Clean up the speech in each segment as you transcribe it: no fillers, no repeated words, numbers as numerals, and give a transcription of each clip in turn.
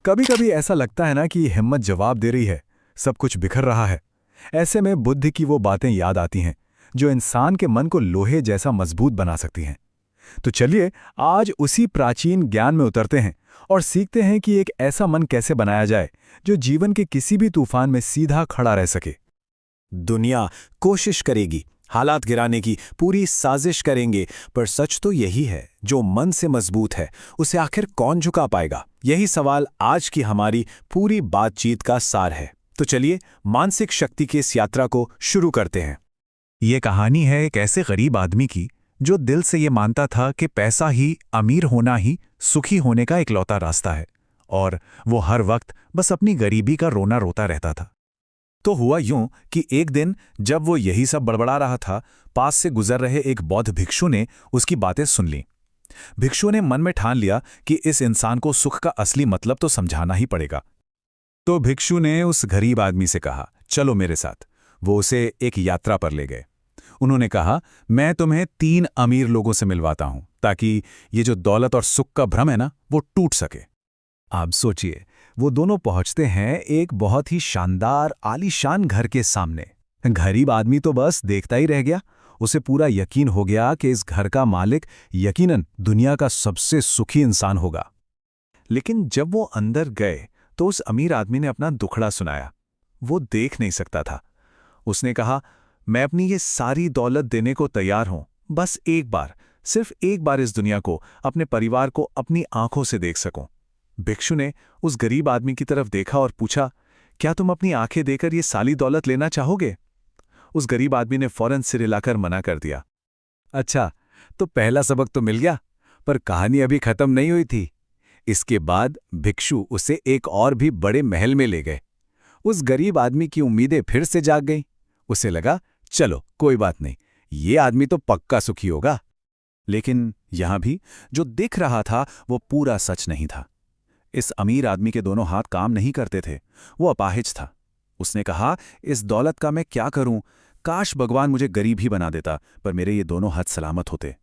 कभी कभी ऐसा लगता है ना कि हिम्मत जवाब दे रही है, सब कुछ बिखर रहा है। ऐसे में बुद्ध की वो बातें याद आती हैं जो इंसान के मन को लोहे जैसा मजबूत बना सकती हैं। तो चलिए आज उसी प्राचीन ज्ञान में उतरते हैं और सीखते हैं कि एक ऐसा मन कैसे बनाया जाए जो जीवन के किसी भी तूफान में सीधा खड़ा रह सके। दुनिया कोशिश करेगी, हालात गिराने की पूरी साजिश करेंगे, पर सच तो यही है, जो मन से मजबूत है उसे आखिर कौन झुका पाएगा? यही सवाल आज की हमारी पूरी बातचीत का सार है। तो चलिए मानसिक शक्ति की इस यात्रा को शुरू करते हैं। ये कहानी है एक ऐसे गरीब आदमी की जो दिल से ये मानता था कि पैसा ही, अमीर होना ही सुखी होने का इकलौता रास्ता है, और वो हर वक्त बस अपनी गरीबी का रोना रोता रहता था। तो हुआ यूं कि एक दिन जब वो यही सब बड़बड़ा रहा था, पास से गुजर रहे एक बौद्ध भिक्षु ने उसकी बातें सुन लीं। भिक्षु ने मन में ठान लिया कि इस इंसान को सुख का असली मतलब तो समझाना ही पड़ेगा। तो भिक्षु ने उस गरीब आदमी से कहा, चलो मेरे साथ। वो उसे एक यात्रा पर ले गए। उन्होंने कहा, मैं तुम्हें 3 अमीर लोगों से मिलवाता हूं, ताकि ये जो दौलत और सुख का भ्रम है ना, वो टूट सके। आप सोचिए, वो दोनों पहुंचते हैं एक बहुत ही शानदार आलीशान घर के सामने। गरीब आदमी तो बस देखता ही रह गया। उसे पूरा यकीन हो गया कि इस घर का मालिक यकीनन दुनिया का सबसे सुखी इंसान होगा। लेकिन जब वो अंदर गए तो उस अमीर आदमी ने अपना दुखड़ा सुनाया। वो देख नहीं सकता था। उसने कहा, मैं अपनी ये सारी दौलत देने को तैयार हूं, बस एक बार, सिर्फ एक बार इस दुनिया को, अपने परिवार को अपनी आंखों से देख सकूं। भिक्षु ने उस गरीब आदमी की तरफ देखा और पूछा, क्या तुम अपनी आंखें देकर ये सारी दौलत लेना चाहोगे? उस गरीब आदमी ने फौरन सिर हिलाकर मना कर दिया। अच्छा, तो पहला सबक तो मिल गया, पर कहानी अभी खत्म नहीं हुई थी। इसके बाद भिक्षु उसे एक और भी बड़े महल में ले गए। उस गरीब आदमी की उम्मीदें फिर से जाग गईं। उसे लगा, चलो कोई बात नहीं, ये आदमी तो पक्का सुखी होगा। लेकिन यहां भी जो दिख रहा था वो पूरा सच नहीं था। इस अमीर आदमी के दोनों हाथ काम नहीं करते थे। वो अपाहिज था। उसने कहा, इस दौलत का मैं क्या करूं? काश भगवान मुझे गरीब ही बना देता, पर मेरे ये दोनों हाथ सलामत होते।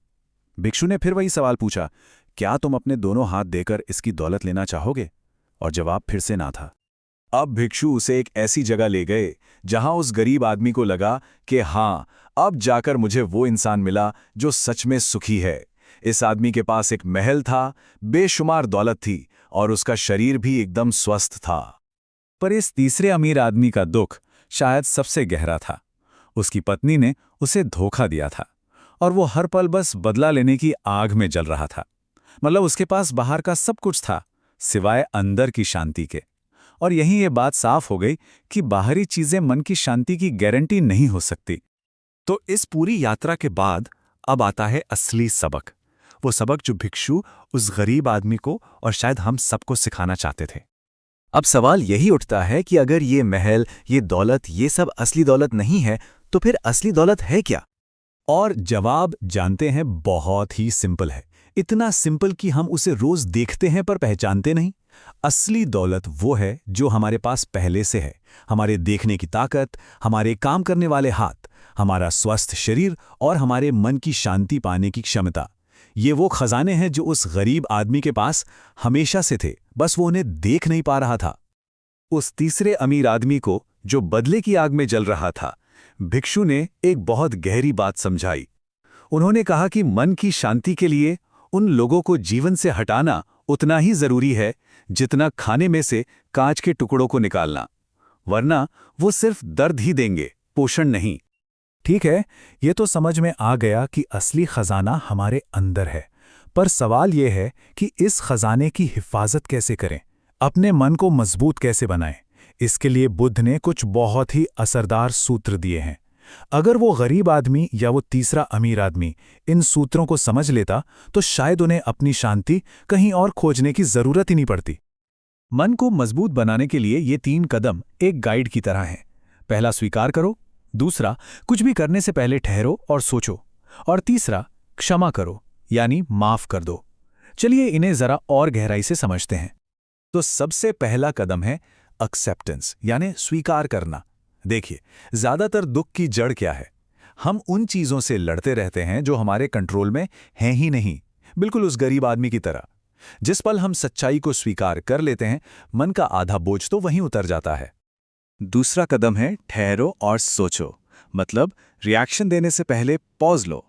भिक्षु ने फिर वही सवाल पूछा, क्या तुम अपने दोनों हाथ देकर इसकी दौलत लेना चाहोगे? और जवाब फिर से ना था। अब भिक्षु उसे एक ऐसी जगह ले गए जहां उस गरीब आदमी को लगा कि हां, अब जाकर मुझे वो इंसान मिला जो सच में सुखी है। इस आदमी के पास एक महल था, बेशुमार दौलत थी, और उसका शरीर भी एकदम स्वस्थ था। पर इस तीसरे अमीर आदमी का दुख शायद सबसे गहरा था। उसकी पत्नी ने उसे धोखा दिया था, और वो हर पल बस बदला लेने की आग में जल रहा था। मतलब उसके पास बाहर का सब कुछ था, सिवाय अंदर की शांति के। और यहीं ये बात साफ हो गई कि बाहरी चीजें मन की शांति की गारंटी नहीं हो सकती। तो इस पूरी यात्रा के बाद अब आता है असली सबक। वो सबक जो भिक्षु उस गरीब आदमी को और शायद हम सबको सिखाना चाहते थे। अब सवाल यही उठता है कि अगर ये महल, ये दौलत, ये सब असली दौलत नहीं है, तो फिर असली दौलत है क्या? और जवाब जानते हैं, बहुत ही सिंपल है। इतना सिंपल कि हम उसे रोज देखते हैं पर पहचानते नहीं। असली दौलत वो है जो हमारे पास पहले से है। हमारे देखने की ताकत, हमारे काम करने वाले हाथ, हमारा स्वस्थ शरीर और हमारे मन की शांति पाने की क्षमता। ये वो खजाने हैं जो उस गरीब आदमी के पास हमेशा से थे, बस वो उन्हें देख नहीं पा रहा था। उस तीसरे अमीर आदमी को, जो बदले की आग में जल रहा था, भिक्षु ने एक बहुत गहरी बात समझाई। उन्होंने कहा कि मन की शांति के लिए उन लोगों को जीवन से हटाना उतना ही जरूरी है जितना खाने में से कांच के टुकड़ों को निकालना, वरना वो सिर्फ दर्द ही देंगे, पोषण नहीं। ठीक है, ये तो समझ में आ गया कि असली खजाना हमारे अंदर है, पर सवाल यह है कि इस खजाने की हिफाजत कैसे करें, अपने मन को मजबूत कैसे बनाएं। इसके लिए बुद्ध ने कुछ बहुत ही असरदार सूत्र दिए हैं। अगर वो गरीब आदमी या वो तीसरा अमीर आदमी इन सूत्रों को समझ लेता, तो शायद उन्हें अपनी शांति कहीं और खोजने की जरूरत ही नहीं पड़ती। मन को मजबूत बनाने के लिए ये 3 कदम एक गाइड की तरह हैं। पहला, स्वीकार करो। दूसरा, कुछ भी करने से पहले ठहरो और सोचो। और तीसरा, क्षमा करो, यानी माफ कर दो। चलिए इन्हें जरा और गहराई से समझते हैं। तो सबसे पहला कदम है एक्सेप्टेंस, यानी स्वीकार करना। देखिए, ज्यादातर दुख की जड़ क्या है? हम उन चीजों से लड़ते रहते हैं जो हमारे कंट्रोल में हैं ही नहीं, बिल्कुल उस गरीब आदमी की तरह। जिस पल हम सच्चाई को स्वीकार कर लेते हैं, मन का आधा बोझ तो वहीं उतर जाता है। दूसरा कदम है ठहरो और सोचो, मतलब रिएक्शन देने से पहले पॉज लो।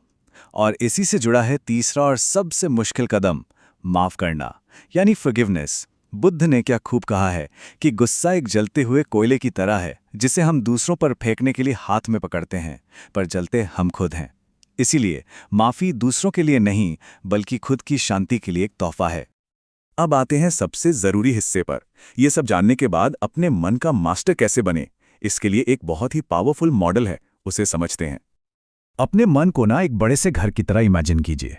और इसी से जुड़ा है तीसरा और सबसे मुश्किल कदम, माफ करना, यानी फॉरगिवनेस। बुद्ध ने क्या खूब कहा है कि गुस्सा एक जलते हुए कोयले की तरह है, जिसे हम दूसरों पर फेंकने के लिए हाथ में पकड़ते हैं, पर जलते हम खुद हैं। इसीलिए माफी दूसरों के लिए नहीं, बल्कि खुद की शांति के लिए एक तोहफा है। अब आते हैं सबसे जरूरी हिस्से पर। यह सब जानने के बाद अपने मन का मास्टर कैसे बने, इसके लिए एक बहुत ही पावरफुल मॉडल है, उसे समझते हैं। अपने मन को ना एक बड़े से घर की तरह इमेजिन कीजिए।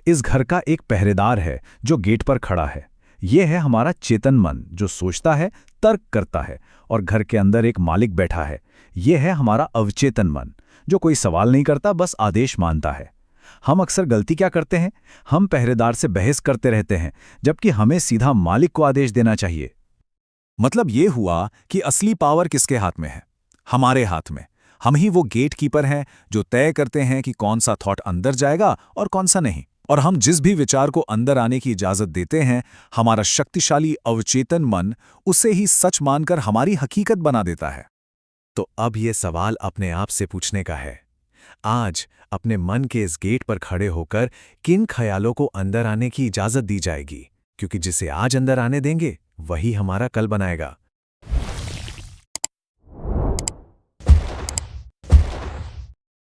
इस घर का एक पहरेदार है जो गेट पर खड़ा है। यह है हमारा चेतन मन, जो सोचता है, तर्क करता है, और घर के अंदर एक मालिक बैठा है। यह है हमारा अवचेतन मन, जो कोई सवाल नहीं करता, बस आदेश मानता है। हम अक्सर गलती क्या करते हैं, हम पहरेदार से बहस करते रहते हैं, जबकि हमें सीधा मालिक को आदेश देना चाहिए। मतलब ये हुआ कि असली पावर किसके हाथ में है? हमारे हाथ में। हम ही वो गेट कीपर हैं जो तय करते हैं कि कौन सा थॉट अंदर जाएगा और कौन सा नहीं। और हम जिस भी विचार को अंदर आने की इजाजत देते हैं, हमारा शक्तिशाली अवचेतन मन उसे ही सच मानकर हमारी हकीकत बना देता है। तो अब ये सवाल अपने आप से पूछने का है, आज अपने मन के इस गेट पर खड़े होकर किन ख्यालों को अंदर आने की इजाजत दी जाएगी? क्योंकि जिसे आज अंदर आने देंगे, वही हमारा कल बनाएगा।